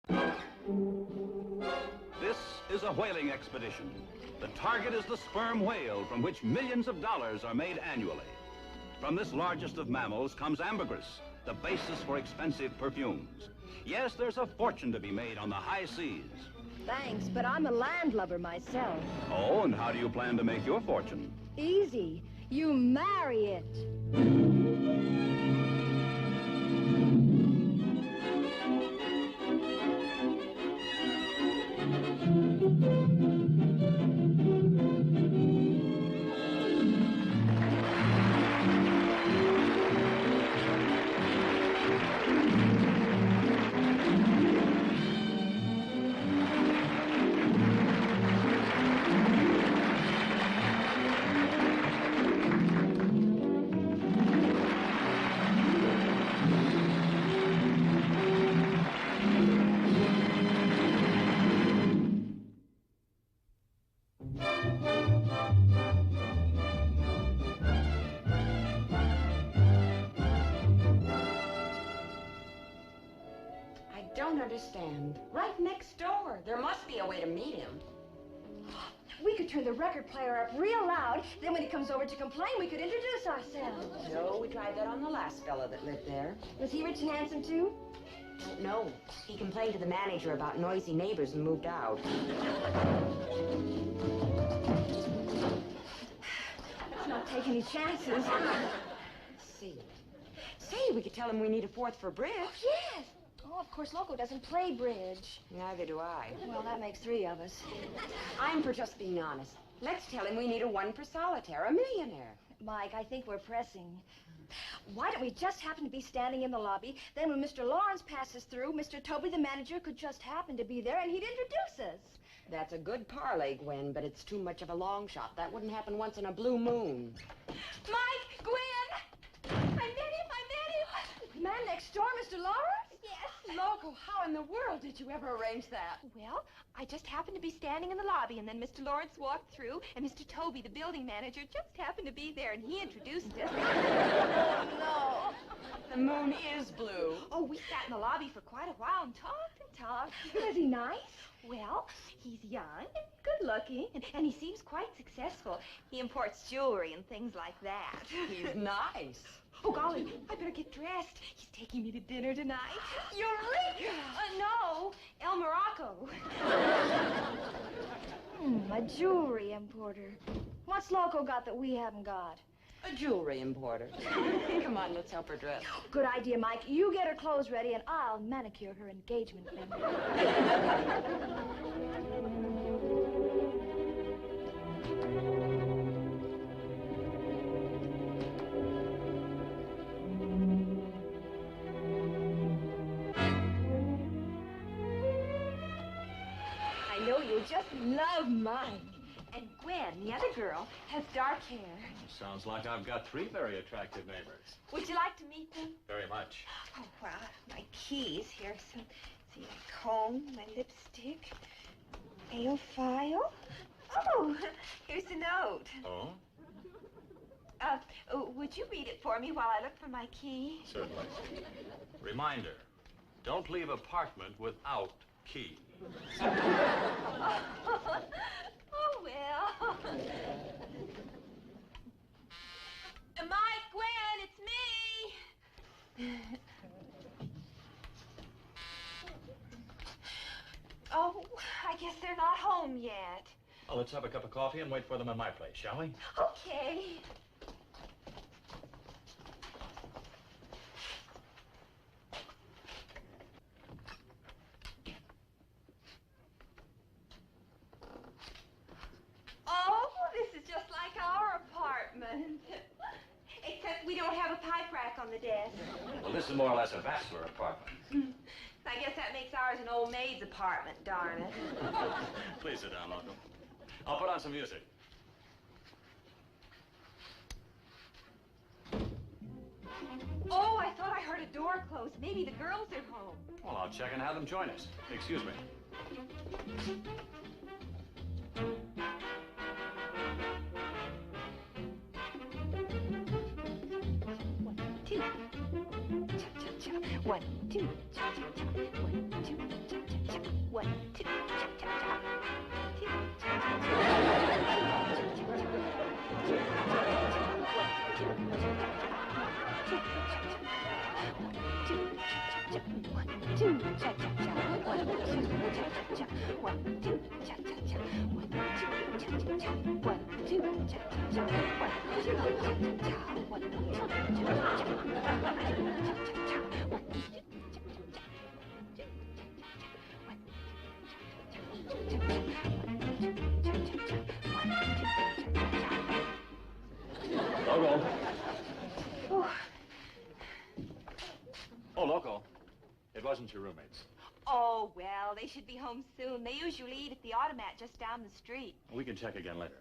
This is a whaling expedition. The target is the sperm whale, from which millions of dollars are made annually. From this largest of mammals comes ambergris, the basis for expensive perfumes. Yes, there's a fortune to be made on the high seas. Thanks, but I'm a landlubber myself. Oh, and how do you plan to make your fortune? Easy. You marry it. Understand. Right next door. There must be a way to meet him. We could turn the record player up real loud. Then when he comes over to complain, we could introduce ourselves. No, we tried that on the last fella that lived there. Was he rich and handsome, too? Don't know. He complained to the manager about noisy neighbors and moved out. Let's not take any chances. See. Say, we could tell him we need a fourth for bridge. Oh, yes. Oh, of course, Loco doesn't play bridge. Neither do I. Well, that makes 3 of us. I'm for just being honest. Let's tell him we need a 1 for solitaire, a millionaire. Mike, I think we're pressing. Why don't we just happen to be standing in the lobby? Then when Mr. Lawrence passes through, Mr. Toby, the manager, could just happen to be there and he'd introduce us. That's a good parlay, Gwen, but it's too much of a long shot. That wouldn't happen once in a blue moon. Mike! Gwen! I met him! The man next door, Mr. Lawrence? Yes. Loco, how in the world did you ever arrange that? Well, I just happened to be standing in the lobby, and then Mr. Lawrence walked through, and Mr. Toby, the building manager, just happened to be there, and he introduced us. Oh, no. The moon is blue. Oh, we sat in the lobby for quite a while and talked and talked. Was he nice? Well, he's young and good-looking, and he seems quite successful. He imports jewelry and things like that. He's nice. Oh, golly, I better get dressed. He's taking me to dinner tonight. Eureka! No, El Morocco. A jewelry importer. What's Loco got that we haven't got? A jewelry importer. Come on, let's help her dress. Good idea, Mike. You get her clothes ready, and I'll manicure her engagement ring. I know you'll just love mine. And Gwen, the other girl, has dark hair. Sounds like I've got 3 very attractive neighbors. Would you like to meet them? Very much. Oh, well, my keys here. So, see, my comb, my lipstick, nail file. Oh, here's a note. Oh? Would you read it for me while I look for my key? Certainly. Reminder, don't leave apartment without key. Oh, well. Mike, Gwen, it's me. Oh, I guess they're not home yet. Well, let's have a cup of coffee and wait for them in my place, shall we? Okay. Oh, this is just like our apartment. Except we don't have a pipe rack on the desk. Well, this is more or less a bachelor apartment. I guess that makes ours an old maid's apartment, darn it. Please sit down, Loco. I'll put on some music. Oh, I thought I heard a door close. Maybe the girls are home. Well, I'll check and have them join us. Excuse me. One, two, cha-cha-cha. 1, 2, cha-cha-cha. 1, 2, cha-cha-cha. two, cha-cha-cha. 1, 2, cha-cha-cha. 1, 2, cha-cha-cha. 1, 2, cha-cha-cha. 1, 2, cha-cha-cha. 1, 2, cha-cha-cha. 1, 2, Loco. Oh, Loco. It wasn't your roommates. Oh, well, they should be home soon. They usually eat at the automat just down the street. We can check again later.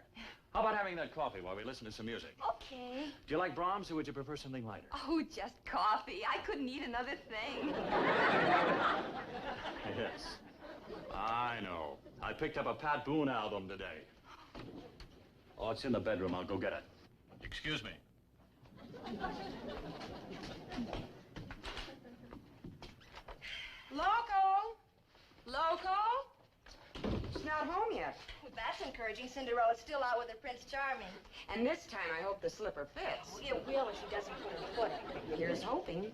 How about having that coffee while we listen to some music? Okay. Do you like Brahms, or would you prefer something lighter? Oh, just coffee. I couldn't eat another thing. Yes. I know. I picked up a Pat Boone album today. Oh, it's in the bedroom. I'll go get it. Excuse me. Loco! Loco! She's not home yet. Well, that's encouraging. Cinderella's still out with her Prince Charming. And this time I hope the slipper fits. It will if she doesn't put her foot in. Here's hoping.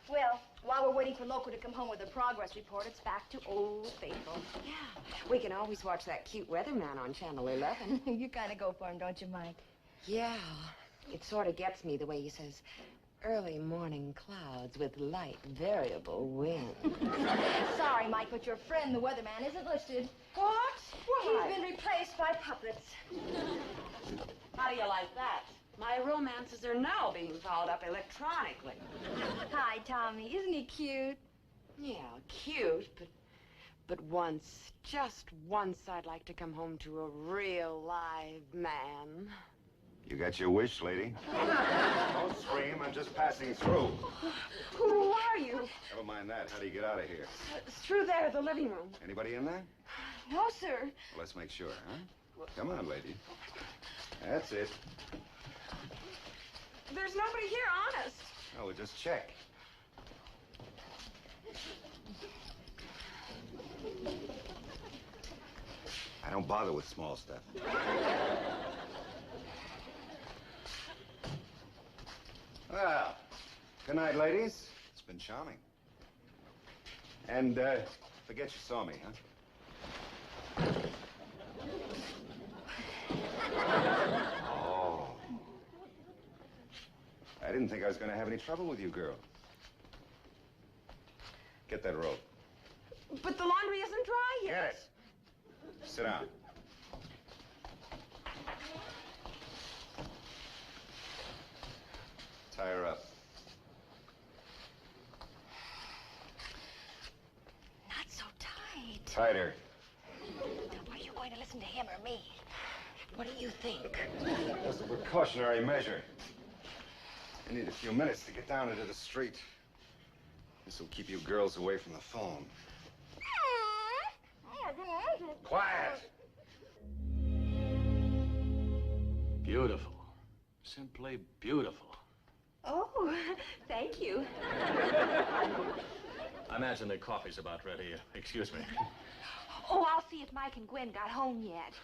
Well, while we're waiting for Loco to come home with a progress report, it's back to Old Faithful. Yeah, we can always watch that cute weatherman on Channel 11. You kind of go for him, don't you, Mike? Yeah, it sort of gets me the way he says, early morning clouds with light variable wind. Sorry, Mike, but your friend, the weatherman, isn't listed. What? Why? He's been replaced by puppets. How do you like that? My romances are now being followed up electronically. Hi, Tommy. Isn't he cute? Yeah, cute, but once, just once, I'd like to come home to a real live man. You got your wish, lady. Don't scream. I'm just passing through. Who are you? Never mind that. How do you get out of here? It's through there, the living room. Anybody in there? No, sir. Well, let's make sure, huh? Come on, lady. That's it. There's nobody here, honest. Oh, we'll just check. I don't bother with small stuff. Well, good night, ladies. It's been charming. And, forget you saw me, huh? Oh. I didn't think I was going to have any trouble with you, girl. Get that rope. But the laundry isn't dry yet. Get it. Sit down. Tie her up. Not so tight. Tighter. Are you going to listen to him or me? What do you think? Just a precautionary measure. I need a few minutes to get down into the street. This will keep you girls away from the phone. Quiet! Beautiful. Simply beautiful. Oh, thank you. I imagine the coffee's about ready. Excuse me. Oh, I'll see if Mike and Gwen got home yet.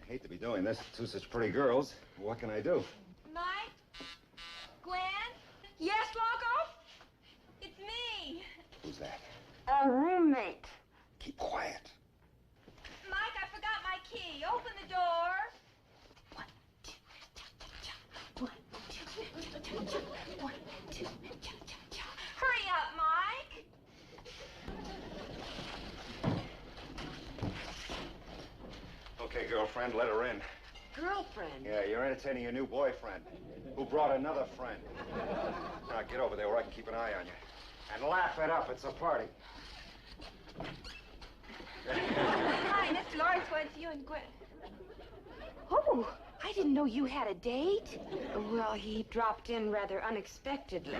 I hate to be doing this to two such pretty girls. What can I do? Mike? Gwen? Yes, Loco? It's me. Who's that? A roommate. Keep quiet. Mike, I forgot my key. Open the door. 1, 2, cha-cha-cha. 1, 2, cha-cha-cha. 1, 2, cha-cha-cha. Hurry up, Mike. Okay, girlfriend, let her in. Girlfriend. Yeah, you're entertaining your new boyfriend, who brought another friend. Now, get over there where I can keep an eye on you. And laugh it up. It's a party. Hi, Mr. Lawrence wants you and Gwen. Oh, I didn't know you had a date. Well, he dropped in rather unexpectedly.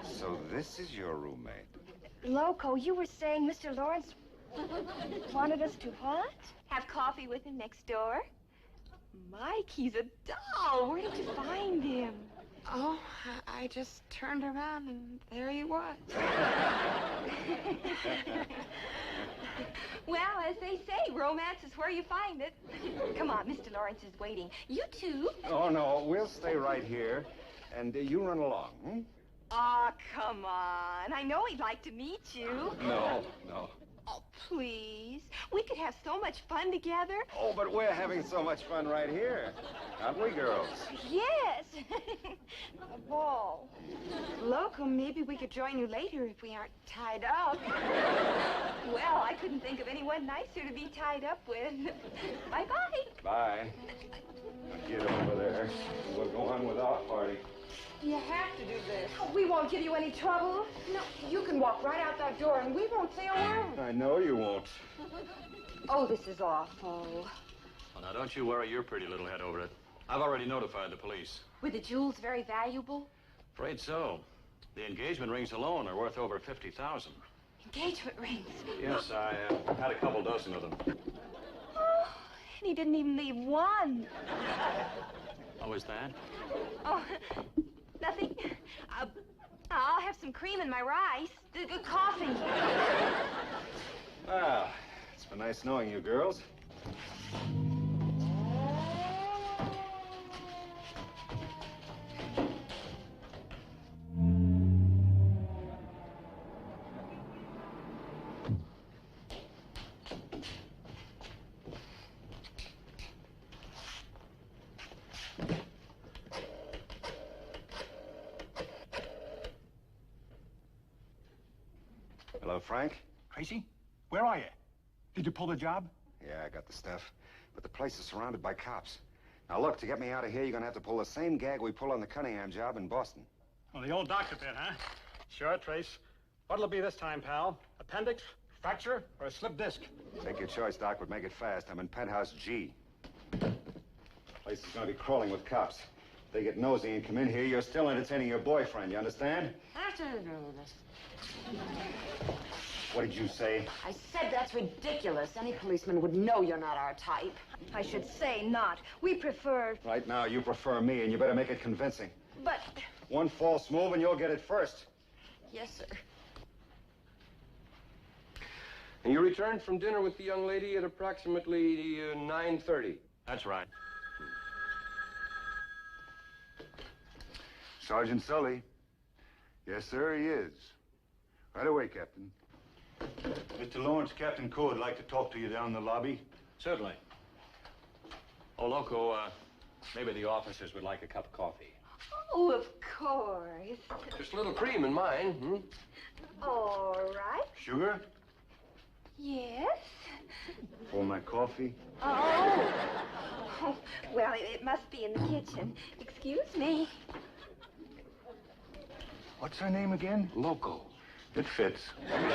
So this is your roommate? Loco, you were saying Mr. Lawrence wanted us to what? Have coffee with him next door. Mike, he's a doll. Where did you find him? Oh, I just turned around and there he was. Well, as they say, romance is where you find it. Come on, Mr. Lawrence is waiting. You two. Oh, no, we'll stay right here. And you run along, hmm? Aw, come on. I know he'd like to meet you. No. Oh, please. We could have so much fun together. Oh, but we're having so much fun right here. Aren't we, girls? Yes. A ball. Loco, maybe we could join you later if we aren't tied up. Well, I couldn't think of anyone nicer to be tied up with. Bye-bye. Bye. Now get over there. We'll go on with our party. You have to do this. Oh, we won't give you any trouble. No, you can walk right out that door and we won't say a word. I know you won't. Oh, this is awful. Well, now, don't you worry your pretty little head over it. I've already notified the police. Were the jewels very valuable? Afraid so. The engagement rings alone are worth over $50,000. Engagement rings. Yes, I had a couple dozen of them. Oh, and he didn't even leave one. How was that? Oh, nothing. I'll have some cream in my rice. Good coffee. Well, it's been nice knowing you girls. Hello, Frank? Tracy, where are you? Did you pull the job? Yeah, I got the stuff. But the place is surrounded by cops. Now, look, to get me out of here, you're gonna have to pull the same gag we pulled on the Cunningham job in Boston. Oh, the old doctor bit, huh? Sure, Trace. What'll it be this time, pal? Appendix, fracture, or a slipped disc? Take your choice, Doc, but make it fast. I'm in penthouse G. The place is gonna be crawling with cops. If they get nosy and come in here, you're still entertaining your boyfriend, you understand? What did you say? I said that's ridiculous. Any policeman would know you're not our type. I should say not. We prefer... Right now, you prefer me, and you better make it convincing. But... One false move, and you'll get it first. Yes, sir. And you returned from dinner with the young lady at approximately 9:30. That's right. Sergeant Sully. Yes, sir, he is. Right away, Captain. Mr. Lawrence, Captain Coe would like to talk to you down in the lobby. Certainly. Oh, Loco, maybe the officers would like a cup of coffee. Oh, of course. Just a little cream in mine, hmm? All right. Sugar? Yes. For my coffee? Oh. Oh, well, it must be in the kitchen. Excuse me. What's her name again? Loco. It fits.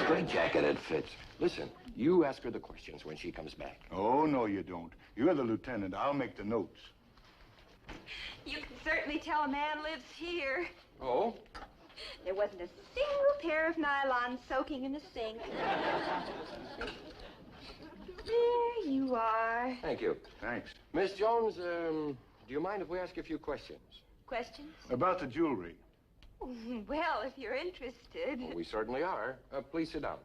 Straight jacket, it fits. Listen, you ask her the questions when she comes back. Oh, no, you don't. You're the lieutenant. I'll make the notes. You can certainly tell a man lives here. Oh? There wasn't a single pair of nylons soaking in the sink. There you are. Thank you. Thanks. Miss Jones, do you mind if we ask a few questions? Questions? About the jewelry. Well, if you're interested. Well, we certainly are. Please sit down.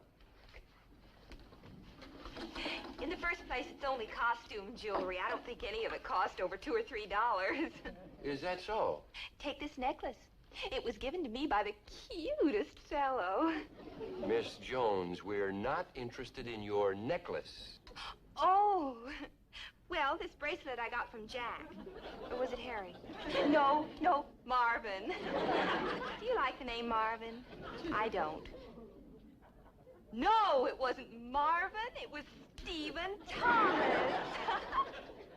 In the first place, it's only costume jewelry. I don't think any of it cost over $2 or $3. Is that so? Take this necklace. It was given to me by the cutest fellow. Miss Jones, we're not interested in your necklace. Oh, well, this bracelet I got from Jack. Or was it Harry? No, Marvin. Do you like the name Marvin? I don't. No, it wasn't Marvin. It was Stephen Thomas.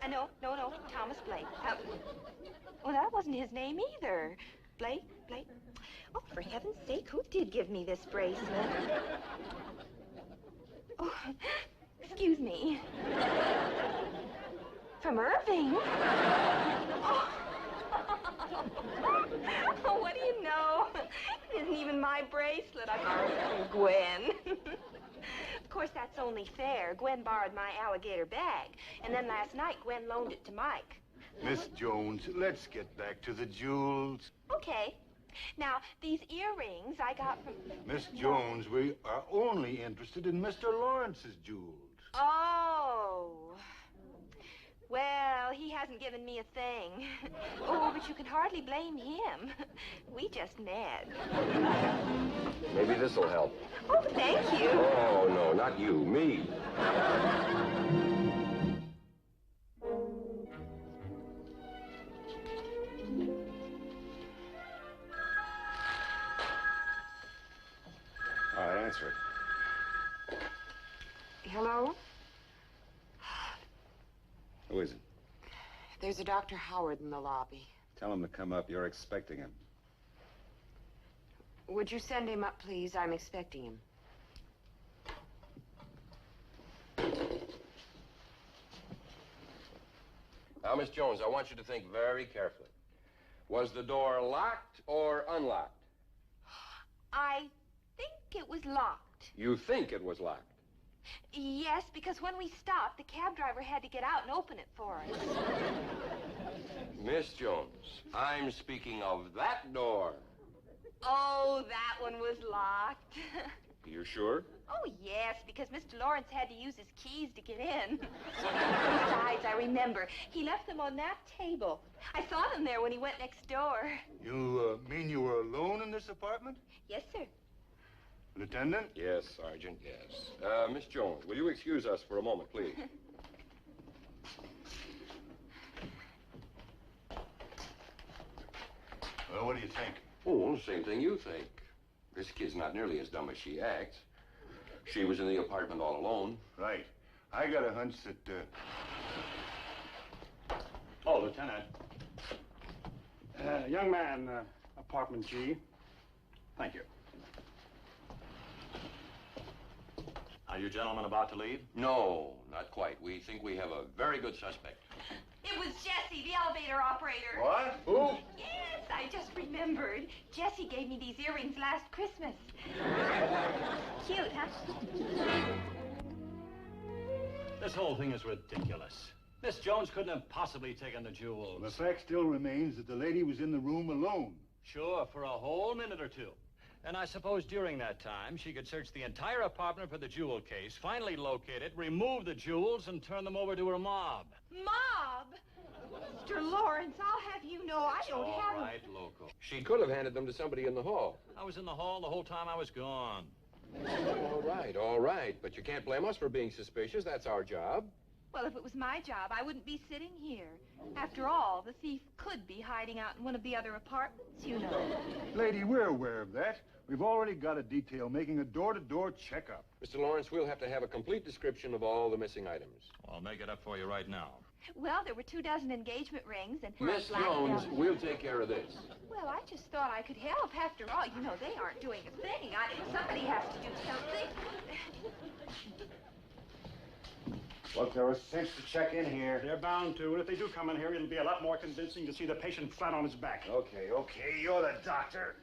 No, Thomas Blake. Well, that wasn't his name either. Blake. Oh, for heaven's sake, who did give me this bracelet? Oh, excuse me. From Irving? Oh, what do you know? It isn't even my bracelet. I borrowed it from Gwen. Of course, that's only fair. Gwen borrowed my alligator bag. And then last night, Gwen loaned it to Mike. Miss Jones, let's get back to the jewels. Okay. Now, these earrings I got from... Miss Jones, we are only interested in Mr. Lawrence's jewels. Oh. Well, he hasn't given me a thing. Oh, but you can hardly blame him. We just met. Maybe this'll help. Oh, thank you. Oh, no, not you. Me. All right, answer it. Hello? Who is it? There's a Dr. Howard in the lobby. Tell him to come up. You're expecting him. Would you send him up, please? I'm expecting him. Now, Miss Jones, I want you to think very carefully. Was the door locked or unlocked? I think it was locked. You think it was locked? Yes, because when we stopped, the cab driver had to get out and open it for us. Miss Jones, I'm speaking of that door. Oh, that one was locked. You're sure? Oh, yes, because Mr. Lawrence had to use his keys to get in. Besides, I remember, he left them on that table. I saw them there when he went next door. You mean you were alone in this apartment? Yes, sir. Lieutenant? Yes, Sergeant, yes. Miss Jones, will you excuse us for a moment, please? Well, what do you think? Oh, same thing you think. This kid's not nearly as dumb as she acts. She was in the apartment all alone. Right. I got a hunch that, Oh, Lieutenant. Young man, apartment G. Thank you. Are you gentlemen about to leave? No, not quite. We think we have a very good suspect. It was Jessie, the elevator operator. What? Who? Yes, I just remembered. Jessie gave me these earrings last Christmas. Cute, huh? This whole thing is ridiculous. Miss Jones couldn't have possibly taken the jewels. The fact still remains that the lady was in the room alone. Sure, for a whole minute or two. And I suppose during that time, she could search the entire apartment for the jewel case, finally locate it, remove the jewels, and turn them over to her mob. Mob? Mr. Lawrence, I'll have you know I don't have All right, Loco. She could have handed them to somebody in the hall. I was in the hall the whole time I was gone. All right. But you can't blame us for being suspicious. That's our job. Well, if it was my job, I wouldn't be sitting here. After all, the thief could be hiding out in one of the other apartments, you know. Lady, we're aware of that. We've already got a detail making a door-to-door checkup. Mr. Lawrence, we'll have to have a complete description of all the missing items. I'll make it up for you right now. Well, there were 24 engagement rings and... Miss Jones, we'll take care of this. Well, I just thought I could help. After all, you know, they aren't doing a thing. Somebody has to do something. Look, there are sinks to check in here. They're bound to, and if they do come in here, it'll be a lot more convincing to see the patient flat on his back. Okay, you're the doctor.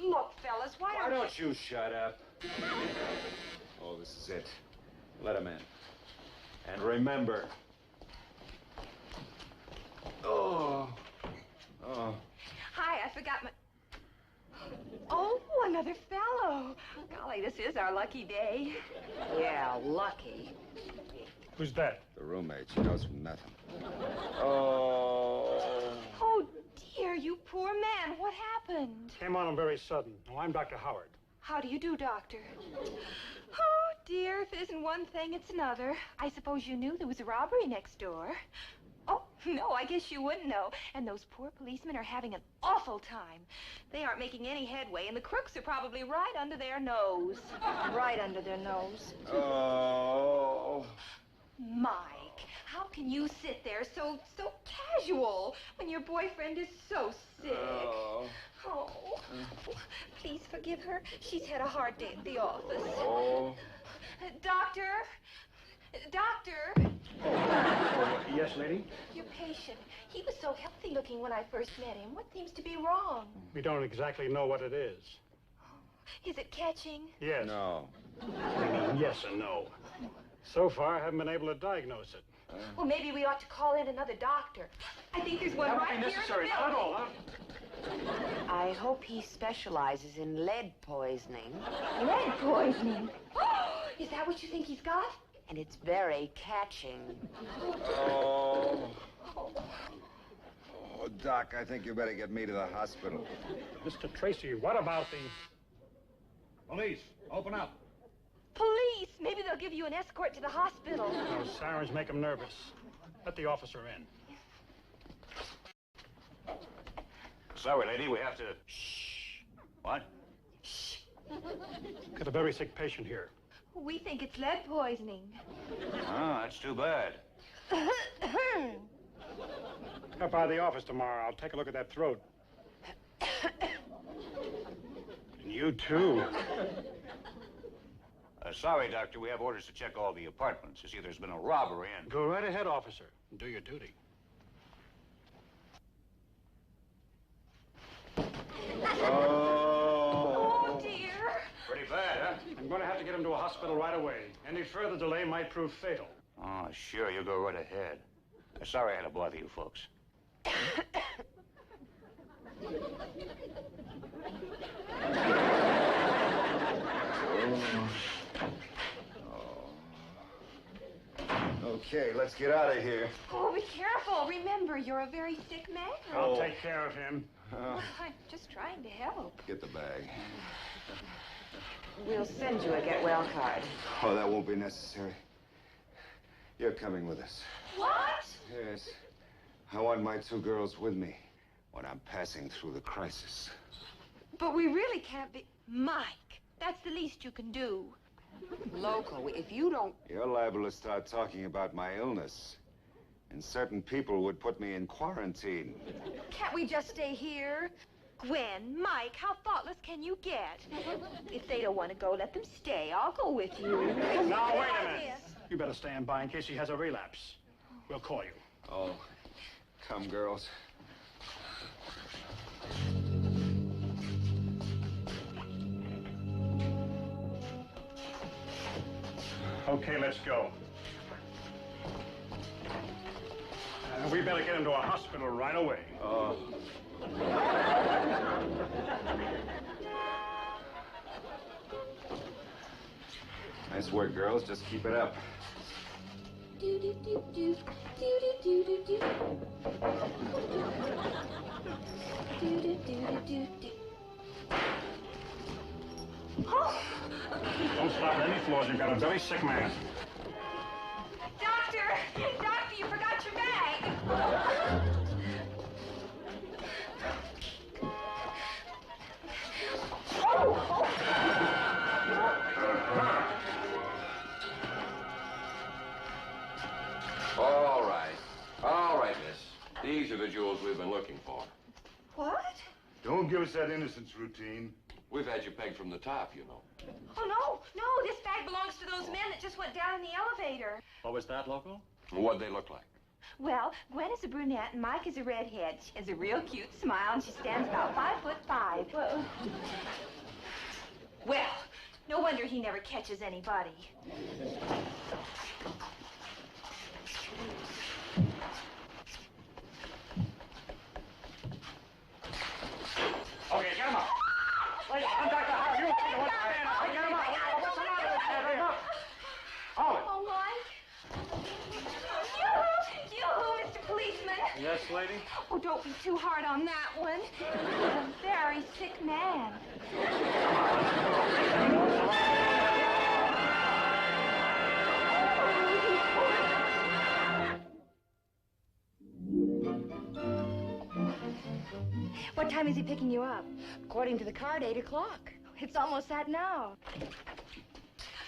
Look, fellas, why don't you shut up? Oh, this is it. Let him in. And remember... Oh. Hi, I forgot my... Oh, another fellow. Golly, this is our lucky day. Yeah, lucky. Who's that? The roommate. She knows from nothing. Oh. Oh, dear, you poor man. What happened? Came on him very sudden. Oh, I'm Dr. Howard. How do you do, Doctor? Oh, dear, if it isn't one thing, it's another. I suppose you knew there was a robbery next door. Oh, no, I guess you wouldn't know. And those poor policemen are having an awful time. They aren't making any headway, and the crooks are probably right under their nose. Right under their nose. Oh. Mike, how can you sit there so casual when your boyfriend is so sick? Oh, please forgive her. She's had a hard day at the office. Oh. Doctor? Yes, lady? Your patient. He was so healthy looking when I first met him. What seems to be wrong? We don't exactly know what it is. Is it catching? Yes. No. I mean, yes and no. So far, I haven't been able to diagnose it. Well, maybe we ought to call in another doctor. I think there's one right here in the building. Not at all, huh? I hope he specializes in lead poisoning. Lead poisoning? Is that what you think he's got? And it's very catching. Oh. Oh, Doc, I think you better get me to the hospital. Mr. Tracy, what about the... Police, open up. Police! Maybe they'll give you an escort to the hospital. Those sirens make them nervous. Let the officer in. Sorry, lady, we have to... Shh. What? Got a very sick patient here. We think it's lead poisoning. Oh, that's too bad. Come by the office tomorrow. I'll take a look at that throat. And you, too. Sorry, Doctor, we have orders to check all the apartments. You see, there's been a robbery and... Go right ahead, officer, and do your duty. Oh, dear. Pretty bad, huh? I'm going to have to get him to a hospital right away. Any further delay might prove fatal. Oh, sure, you go right ahead. Sorry I had to bother you folks. Okay, let's get out of here. Oh, be careful. Remember, you're a very sick man. I'll take care of him. I'm just trying to help. Get the bag. We'll send you a get well card. Oh, that won't be necessary. You're coming with us. What? Yes. I want my two girls with me when I'm passing through the crisis. But we really can't be... Mike, that's the least you can do. Local, if you don't... You're liable to start talking about my illness. And certain people would put me in quarantine. Can't we just stay here? Gwen, Mike, how thoughtless can you get? If they don't want to go, let them stay. I'll go with you. Now, wait a minute. You better stand by in case he has a relapse. We'll call you. Oh, come, girls. Okay, let's go. We better get him to a hospital right away. Nice work, girls. Just keep it up. Do do do do do do do do do do do do do. Don't stop at any floors. You've got a very sick man. Doctor, you forgot your bag. All right, miss. These are the jewels we've been looking for. What? Don't give us that innocence routine. We've had you pegged from the top, you know. Oh, no, this bag belongs to those men that just went down in the elevator. What was that, Local? What'd they look like? Well, Gwen is a brunette and Mike is a redhead. She has a real cute smile and she stands about 5'5". Well, no wonder he never catches anybody. Okay, get him up. Wait, I'm Dr. Howard. You take the one hand. Get him up. What's the matter with you? Get him up. Hold it. Oh, Mike. Yoo-hoo, Mr. Policeman. Yes, lady? Oh, don't be too hard on that one. He's a very sick man. What time is he picking you up? According to the card, 8 o'clock. It's almost that now.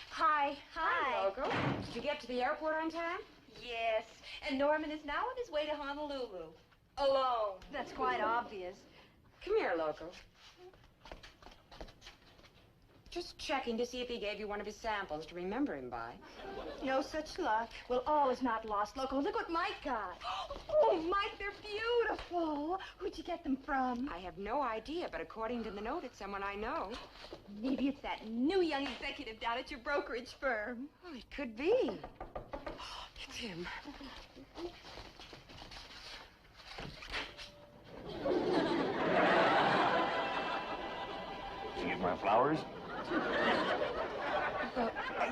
Hi. Hi, Loco. Did you get to the airport on time? Yes, and Norman is now on his way to Honolulu. Alone. That's quite obvious. Come here, Loco. Just checking to see if he gave you one of his samples to remember him by. No such luck. Well, all is not lost, Loco. Look what Mike got. Oh, Mike, they're beautiful. Who'd you get them from? I have no idea, but according to the note, it's someone I know. Maybe it's that new young executive down at your brokerage firm. Well, it could be. It's him. Did you get my flowers?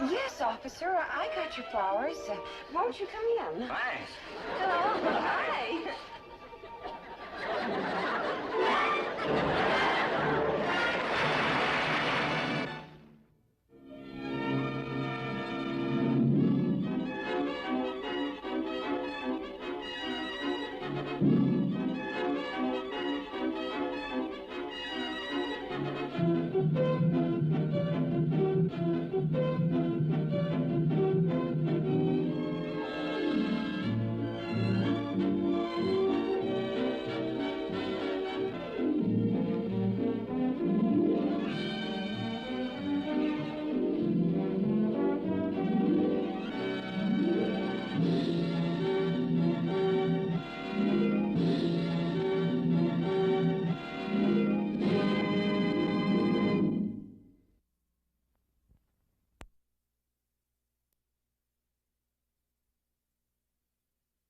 Yes, officer. I got your flowers. Won't you come in? Thanks. Hello. Hi.